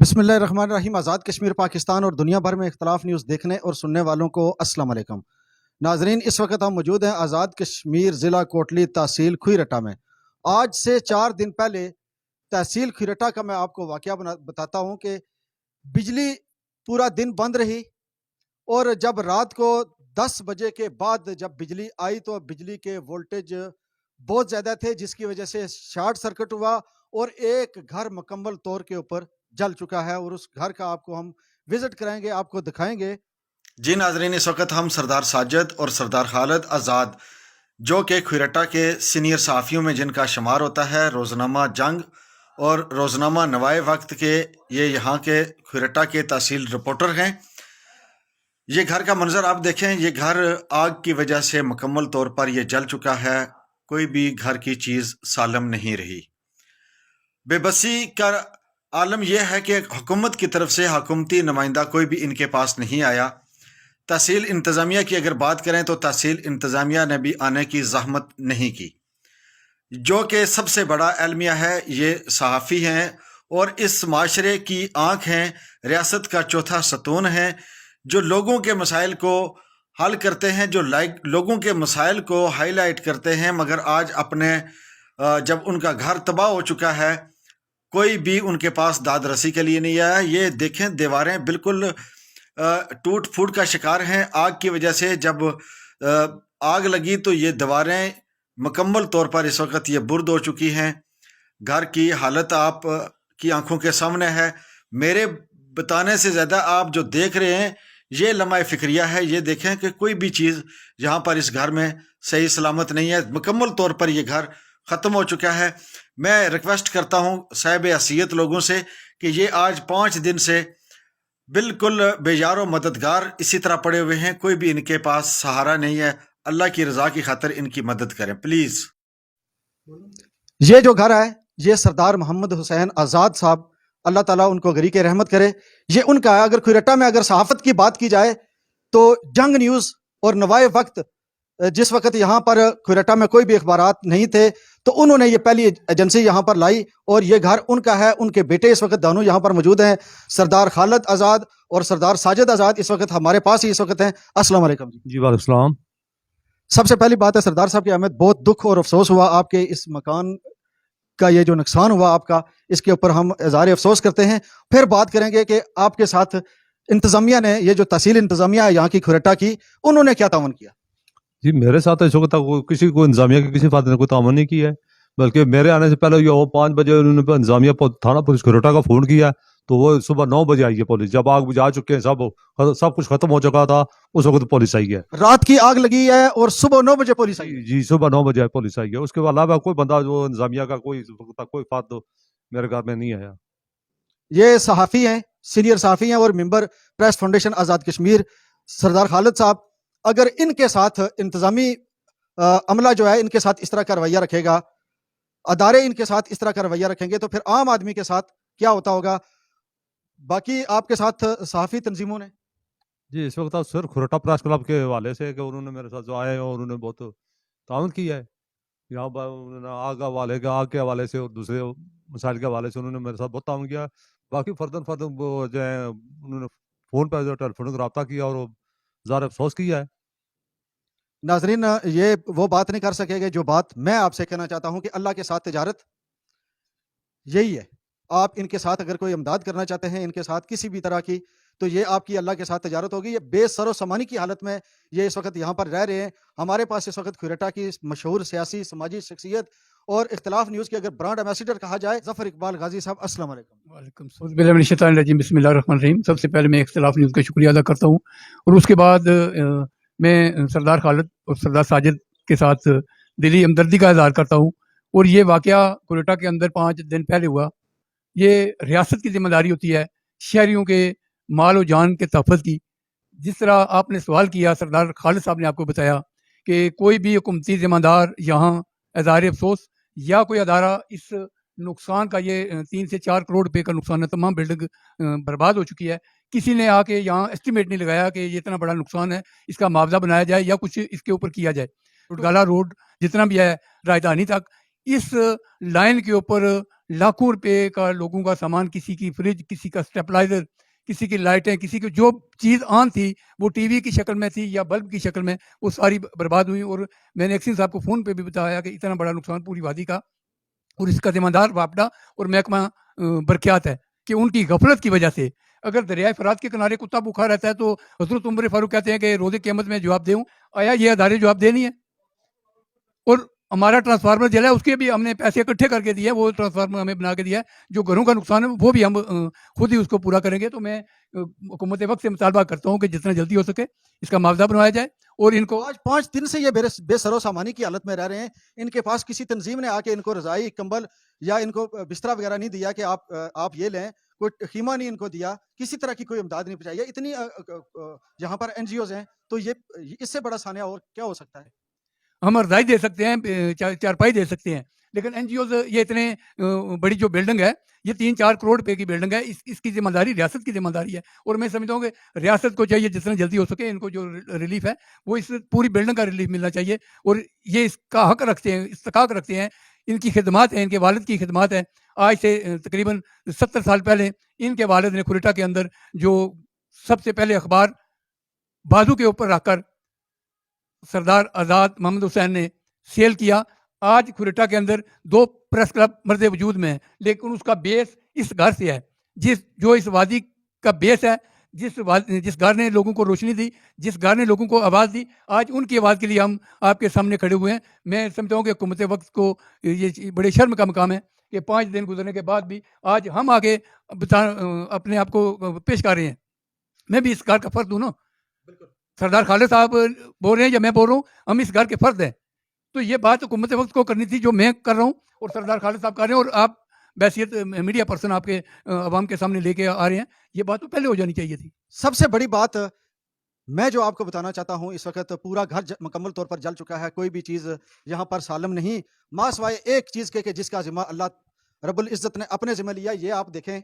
بسم اللہ الرحمن الرحیم۔ آزاد کشمیر پاکستان اور دنیا بھر میں اختلاف نیوز دیکھنے اور سننے والوں کو السلام علیکم۔ ناظرین، اس وقت ہم موجود ہیں آزاد کشمیر ضلع کوٹلی تحصیل کھوئی رٹا میں۔ آج سے 4 دن پہلے تحصیل کھوئی رٹا کا میں آپ کو واقعہ بتاتا ہوں کہ بجلی پورا دن بند رہی، اور جب رات کو 10 بجے کے بعد جب بجلی آئی تو بجلی کے وولٹیج بہت زیادہ تھے، جس کی وجہ سے شارٹ سرکٹ ہوا اور ایک گھر مکمل طور کے اوپر جل چکا ہے، اور اس گھر کا آپ کو ہم وزٹ کرائیں گے، آپ کو دکھائیں گے۔ جی ناظرین، اس وقت ہم سردار ساجد اور سردار خالد آزاد، جو کہ کھوئی رٹا کے سینئر صحافیوں میں جن کا شمار ہوتا ہے، روزنامہ جنگ اور روزنامہ نوائے وقت کے، یہ یہاں کے کھوئی رٹا کے تحصیل رپورٹر ہیں۔ یہ گھر کا منظر آپ دیکھیں، یہ گھر آگ کی وجہ سے مکمل طور پر یہ جل چکا ہے، کوئی بھی گھر کی چیز سالم نہیں رہی۔ بے بسی کا عالم یہ ہے کہ حکومت کی طرف سے حکومتی نمائندہ کوئی بھی ان کے پاس نہیں آیا۔ تحصیل انتظامیہ کی اگر بات کریں تو تحصیل انتظامیہ نے بھی آنے کی زحمت نہیں کی۔ جو کہ سب سے بڑا المیہ ہے، یہ صحافی ہیں اور اس معاشرے کی آنکھ ہیں، ریاست کا چوتھا ستون ہے، جو لوگوں کے مسائل کو حل کرتے ہیں، جو لوگوں کے مسائل کو ہائی لائٹ کرتے ہیں، مگر آج اپنے جب ان کا گھر تباہ ہو چکا ہے، کوئی بھی ان کے پاس داد رسی کے لیے نہیں آیا۔ یہ دیکھیں، دیواریں بالکل ٹوٹ پھوٹ کا شکار ہیں آگ کی وجہ سے۔ جب آگ لگی تو یہ دیواریں مکمل طور پر اس وقت یہ برد ہو چکی ہیں۔ گھر کی حالت آپ کی آنکھوں کے سامنے ہے۔ میرے بتانے سے زیادہ آپ جو دیکھ رہے ہیں یہ لمحہ فکریہ ہے۔ یہ دیکھیں کہ کوئی بھی چیز یہاں پر اس گھر میں صحیح سلامت نہیں ہے، مکمل طور پر یہ گھر ختم ہو چکا ہے۔ میں ریکویسٹ کرتا ہوں صاحب حیثیت لوگوں سے کہ یہ آج 5 دن سے بالکل بے یار و مددگار اسی طرح پڑے ہوئے ہیں، کوئی بھی ان کے پاس سہارا نہیں ہے۔ اللہ کی رضا کی خاطر ان کی مدد کریں پلیز۔ یہ جو گھر ہے یہ سردار محمد حسین آزاد صاحب، اللہ تعالیٰ ان کو غریق رحمت کرے، یہ ان کا ہے۔ اگر کھوئی رٹا میں اگر صحافت کی بات کی جائے تو جنگ نیوز اور نوائے وقت، جس وقت یہاں پر کھوئی رٹا میں کوئی بھی اخبارات نہیں تھے تو انہوں نے یہ پہلی ایجنسی یہاں پر لائی، اور یہ گھر ان کا ہے۔ ان کے بیٹے اس وقت دونوں یہاں پر موجود ہیں، سردار خالد آزاد اور سردار ساجد آزاد، اس وقت ہمارے پاس ہی اس وقت ہیں۔ السلام علیکم جی وعلیکم السلام۔ سب سے پہلی بات ہے سردار صاحب کی ہمیں بہت دکھ اور افسوس ہوا آپ کے اس مکان کا، یہ جو نقصان ہوا آپ کا، اس کے اوپر ہم اظہار افسوس کرتے ہیں۔ پھر بات کریں گے کہ آپ کے ساتھ انتظامیہ نے، یہ جو تحصیل انتظامیہ ہے یہاں کی کھوئی رٹا کی، انہوں نے کیا تعاون کیا؟ جی میرے ساتھ اس وقت تک کسی کو انتظامیہ کے کسی فاتح نے کوئی تعاون نہیں کیا ہے، بلکہ میرے آنے سے پہلے یہ 5 بجے انہوں نے انتظامیہ تھانہ پولیس کھوئی رٹا کا فون کیا، تو وہ صبح 9 بجے آئی ہے پولیس۔ جب آگ بجھا چکے ہیں، سب کچھ ختم ہو چکا تھا، اس وقت پولیس آئی ہے۔ رات کی آگ لگی ہے اور صبح 9 بجے پولیس آئی ہے؟ جی صبح 9 بجے پولیس آئی ہے۔ اس کے علاوہ کوئی بندہ جو انتظامیہ کا کوئی فاتح میرے گھر میں نہیں آیا۔ یہ صحافی ہیں، سینئر صحافی ہیں اور ممبر پریس فاؤنڈیشن آزاد کشمیر، سردار خالد صاحب، اگر ان کے ساتھ انتظامی عملہ جو ہے ان کے ساتھ اس طرح کا رویہ رکھے گا، ادارے ان کے ساتھ اس طرح کا رویہ رکھیں گے، تو پھر عام آدمی کے ساتھ کیا ہوتا ہوگا؟ باقی آپ کے ساتھ صحافی تنظیموں نے جی اس وقت سر کھوئی رٹا پریس کلب کے حوالے سے کہ انہوں نے میرے ساتھ جو آئے اور انہوں نے بہت تعاون کیا ہے یہاں پر، آگ کے حوالے سے اور دوسرے مسائل کے حوالے سے انہوں نے میرے ساتھ بہت تعاون کیا۔ باقی فردن جو ہے انہوں نے فون پہ جو ٹیلیفونک رابطہ کیا اور ظاہر افسوس کیا ہے۔ ناظرین، یہ وہ بات نہیں کر سکے گے جو بات میں آپ سے کہنا چاہتا ہوں کہ اللہ کے ساتھ تجارت یہی ہے۔ آپ ان کے ساتھ اگر کوئی امداد کرنا چاہتے ہیں، ان کے ساتھ کسی بھی طرح کی، تو یہ آپ کی اللہ کے ساتھ تجارت ہوگی۔ یہ بے سر و سامانی کی حالت میں یہ اس وقت یہاں پر رہ رہے ہیں۔ ہمارے پاس اس وقت کھوئی رٹا کی مشہور سیاسی سماجی شخصیت اور اختلاف نیوز کے اگر برانڈ ایمبیسیڈر کہا جائے، ظفر اقبال غازی صاحب، السلام علیکم۔ وعلیکم السلام، بسم اللہ الرحمن الرحیم۔ سب سے پہلے میں اختلاف نیوز کا شکریہ ادا کرتا ہوں، اور اس کے بعد میں سردار خالد اور سردار ساجد کے ساتھ دلی ہمدردی کا اظہار کرتا ہوں۔ اور یہ واقعہ کھوئی رٹا کے اندر 5 دن پہلے ہوا۔ یہ ریاست کی ذمہ داری ہوتی ہے شہریوں کے مال و جان کے تحفظ کی۔ جس طرح آپ نے سوال کیا، سردار خالد صاحب نے آپ کو بتایا کہ کوئی بھی حکومتی ذمہ دار یہاں اظہار افسوس یا کوئی ادارہ اس نقصان کا، یہ 3 سے 4 کروڑ روپے کا نقصان ہے، تمام بلڈنگ برباد ہو چکی ہے، کسی نے آ کے یہاں اسٹیمیٹ نہیں لگایا کہ یہ اتنا بڑا نقصان ہے، اس کا معاوضہ بنایا جائے یا کچھ اس کے اوپر کیا جائے۔ گالا روڈ جتنا بھی ہے راجدھانی تک، اس لائن کے اوپر لاکھوں روپے کا لوگوں کا سامان، کسی کی فریج، کسی کا اسٹیپلائزر، کسی کی لائٹیں، کسی کی جو چیز آن تھی وہ ٹی وی کی شکل میں تھی یا بلب کی شکل میں، وہ ساری برباد ہوئی. اور میں نے ایکسن صاحب کو فون پہ بھی بتایا کہ اتنا بڑا نقصان پوری وادی کا، اور اس کا ذمہ دار واپڈا اور محکمہ برقیات ہے کہ ان کی غفلت کی وجہ سے. اگر دریائے فرات کے کنارے کتا بھوکا رہتا ہے تو حضرت عمر فاروق کہتے ہیں کہ روز قیامت میں جواب دوں. آیا یہ ادارے جواب دے نہیں ہے؟ اور ہمارا ٹرانسفارمر جلا ہے، اس کے بھی ہم نے پیسے اکٹھے کر کے دیا ہے، وہ ٹرانسفارمر ہمیں بنا کے دیا ہے. جو گھروں کا نقصان ہے وہ بھی ہم خود ہی اس کو پورا کریں گے. تو میں حکومت وقت سے مطالبہ کرتا ہوں کہ جتنا جلدی ہو سکے اس کا معاوضہ بنوایا جائے. اور ان کو آج 5 دن سے یہ بے سر و سامانی کی حالت میں رہ رہے ہیں. ان کے پاس کسی تنظیم نے آ کے ان کو رضائی، کمبل یا ان کو بستر وغیرہ نہیں دیا کہ آپ یہ لیں، کوئی خیمہ نہیں ان کو دیا، کسی طرح کی کوئی امداد نہیں پہنچائی. اتنی جہاں پر این جی اوز ہیں، تو یہ اس سے بڑا سانحہ اور کیا ہو سکتا ہے؟ ہم رضائی دے سکتے ہیں، چارپائی دے سکتے ہیں، لیکن این جی اوز یہ اتنے بڑی جو بلڈنگ ہے، یہ 3-4 کروڑ روپے کی بلڈنگ ہے، اس کی ذمہ داری ریاست کی ذمہ داری ہے. اور میں سمجھتا ہوں کہ ریاست کو چاہیے جتنا جلدی ہو سکے ان کو جو ریلیف ہے وہ اس پوری بلڈنگ کا ریلیف ملنا چاہیے. اور یہ اس کا حق رکھتے ہیں، استحقاق رکھتے ہیں. ان کی خدمات ہیں، ان کے والد کی خدمات ہیں. آج سے تقریباً 70 سال پہلے ان کے والد نے کھریٹا کے اندر جو سب سے پہلے اخبار بازو کے اوپر رکھ کر سردار آزاد محمد حسین نے سیل کیا. آج کھریٹا کے اندر 2 پریس کلب مرد وجود میں ہیں، لیکن اس کا بیس اس گھر سے ہے، جو اس وادی کا بیس ہے، جس گھر نے لوگوں کو روشنی دی، جس گھر نے لوگوں کو آواز دی. آج ان کی آواز کے لیے ہم آپ کے سامنے کھڑے ہوئے ہیں. میں سمجھتا ہوں کہ حکومت وقت کو یہ بڑے شرم کا مقام ہے کہ 5 دن گزرنے کے بعد بھی آج ہم آگے اپنے آپ کو پیش کر رہے ہیں. میں بھی اس گھر کا فرد ہوں نا. سردار خالد صاحب بول رہے ہیں یا میں بول رہا ہوں، ہم اس گھر کے فرد ہیں. تو یہ بات حکومت وقت کو کرنی تھی جو میں کر رہا ہوں اور سردار خالد صاحب کر رہے ہیں، اور آپ بحیثیت میڈیا پرسن آپ کے عوام کے سامنے لے کے آ رہے ہیں. یہ بات تو پہلے ہو جانی چاہیے تھی. سب سے بڑی بات میں جو آپ کو بتانا چاہتا ہوں، اس وقت پورا گھر مکمل طور پر جل چکا ہے. کوئی بھی چیز یہاں پر سالم نہیں، ماں سوائے ایک چیز کے کہ جس کا ذمہ اللہ رب العزت نے اپنے ذمہ لیا. یہ آپ دیکھیں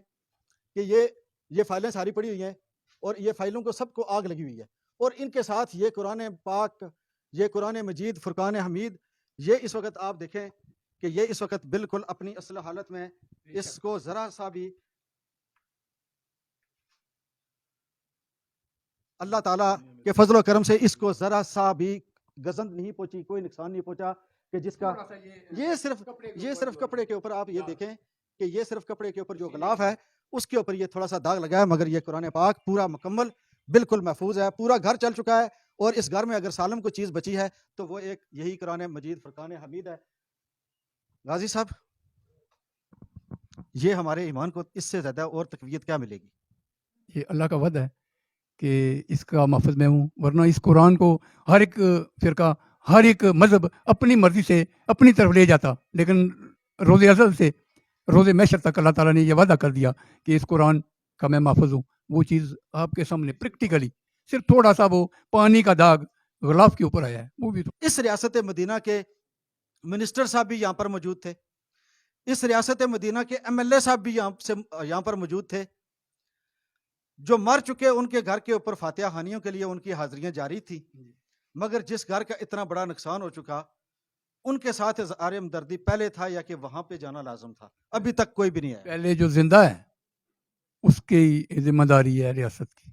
کہ یہ فائلیں ساری پڑی ہوئی ہیں، اور یہ فائلوں کو سب کو آگ لگی ہوئی ہے. اور ان کے ساتھ یہ قرآن پاک، یہ قرآن مجید، فرقان حمید، یہ اس وقت آپ دیکھیں کہ یہ اس وقت بالکل اپنی اصل حالت میں، اس کو ذرا سا بھی اللہ تعالیٰ کے فضل و کرم سے اس کو ذرا سا بھی گزند نہیں پہنچی، کوئی نقصان نہیں پہنچا کہ جس کا یہ صرف کپڑے کے اوپر آپ یہ دیکھیں کہ یہ صرف کپڑے کے اوپر جو غلاف ہے اس کے اوپر یہ تھوڑا سا داغ لگا ہے، مگر یہ قرآن پاک پورا مکمل بالکل محفوظ ہے. پورا گھر چل چکا ہے، اور اس گھر میں اگر سالم کوئی چیز بچی ہے تو وہ ایک یہی قرآن مجید فرقان حمید ہے. غازی صاحب، یہ ہمارے ایمان کو اس سے زیادہ اور تقویت کیا ملے گی؟ یہ اللہ کا وعدہ ہے کہ اس کا محافظ میں ہوں، ورنہ اس قرآن کو ہر ایک فرقہ، ہر ایک مذہب اپنی مرضی سے اپنی طرف لے جاتا. لیکن روز ازل سے روز محشر تک اللہ تعالیٰ نے یہ وعدہ کر دیا کہ اس قرآن کا میں محافظ ہوں. وہ چیز آپ کے سامنے پریکٹیکلی صرف تھوڑا سا وہ پانی کا داغ غلاف کے اوپر آیا ہے. وہ بھی اس ریاست مدینہ کے منسٹر صاحب بھی یہاں پر موجود تھے، اس ریاست مدینہ کے ایم ایل اے صاحب بھی یہاں پر موجود تھے. جو مر چکے ان کے گھر کے اوپر فاتحہ خوانیوں کے لیے ان کی حاضریاں جاری تھی، مگر جس گھر کا اتنا بڑا نقصان ہو چکا ان کے ساتھ اظہار ہمدردی پہلے تھا یا کہ وہاں پہ جانا لازم تھا؟ ابھی تک کوئی بھی نہیں ہے. پہلے جو زندہ ہے اس کی ذمہ داری ہے ریاست کی.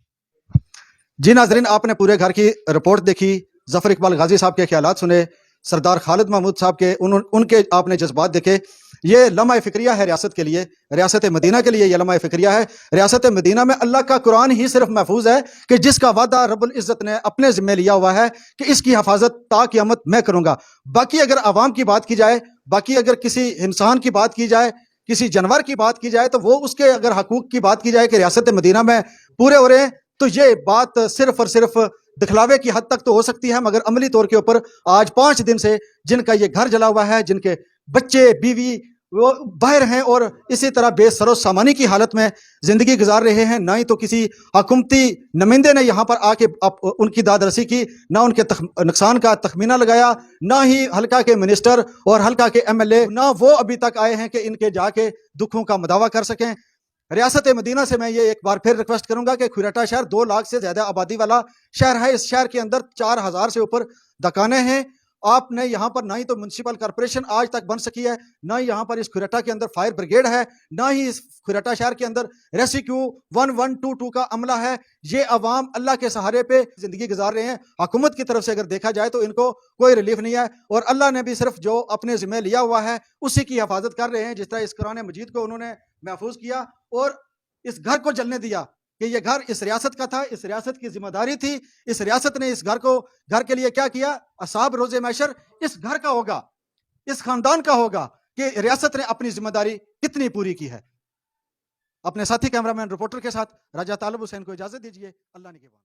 جی ناظرین، آپ نے پورے گھر کی رپورٹ دیکھی، ظفر اقبال غازی صاحب کے خیالات سنے، سردار خالد محمود صاحب کے ان کے آپ نے جذبات دیکھے. یہ لمحہ فکریہ ہے ریاست کے لیے، ریاست مدینہ کے لیے یہ لمحہ فکریہ ہے. ریاست مدینہ میں اللہ کا قرآن ہی صرف محفوظ ہے کہ جس کا وعدہ رب العزت نے اپنے ذمہ لیا ہوا ہے کہ اس کی حفاظت تا قیامت میں کروں گا. باقی اگر عوام کی بات کی جائے، باقی اگر کسی انسان کی بات کی جائے، کسی جانور کی بات کی جائے، تو وہ اس کے اگر حقوق کی بات کی جائے کہ ریاست مدینہ میں پورے ہو رہے ہیں، تو یہ بات صرف اور صرف دکھلاوے کی حد تک تو ہو سکتی ہے، مگر عملی طور کے اوپر آج 5 دن سے جن کا یہ گھر جلا ہوا ہے، جن کے بچے بیوی وہ باہر ہیں اور اسی طرح بے سر و سامانی کی حالت میں زندگی گزار رہے ہیں، نہ ہی تو کسی حکومتی نمائندے نے یہاں پر آ کے ان کی داد رسی کی، نہ ان کے نقصان کا تخمینہ لگایا، نہ ہی حلقہ کے منسٹر اور حلقہ کے ایم ایل اے، نہ وہ ابھی تک آئے ہیں کہ ان کے جا کے دکھوں کا مداوع کر سکیں. ریاست مدینہ سے میں یہ ایک بار پھر ریکویسٹ کروں گا کہ کھریٹا شہر 2 لاکھ سے زیادہ آبادی والا شہر ہے. اس شہر کے اندر 4000 سے اوپر دکانیں ہیں، آپ نے یہاں پر نہ ہی تو میونسپل کارپوریشن آج تک بن سکی ہے، نہ ہی یہاں پر اس کھریٹا کے اندر فائر بریگیڈ ہے، نہ ہی اس کھریٹا شہر کے اندر ریسکیو 1122 کا عملہ ہے۔ یہ عوام اللہ کے سہارے پہ زندگی گزار رہے ہیں۔ حکومت کی طرف سے اگر دیکھا جائے تو ان کو کوئی ریلیف نہیں ہے، اور اللہ نے بھی صرف جو اپنے ذمہ لیا ہوا ہے اسی کی حفاظت کر رہے ہیں، جس طرح اس قرآن مجید کو انہوں نے محفوظ کیا اور اس گھر کو جلنے دیا کہ یہ گھر اس ریاست کا تھا، اس ریاست کی ذمہ داری تھی، اس ریاست نے اس گھر کے لیے کیا کیا؟ اصحاب روز محشر اس گھر کا ہوگا، اس خاندان کا ہوگا کہ ریاست نے اپنی ذمہ داری کتنی پوری کی ہے۔ اپنے ساتھی کیمرہ مین رپورٹر کے ساتھ راجہ طالب حسین کو اجازت دیجیے، اللہ نگہبان۔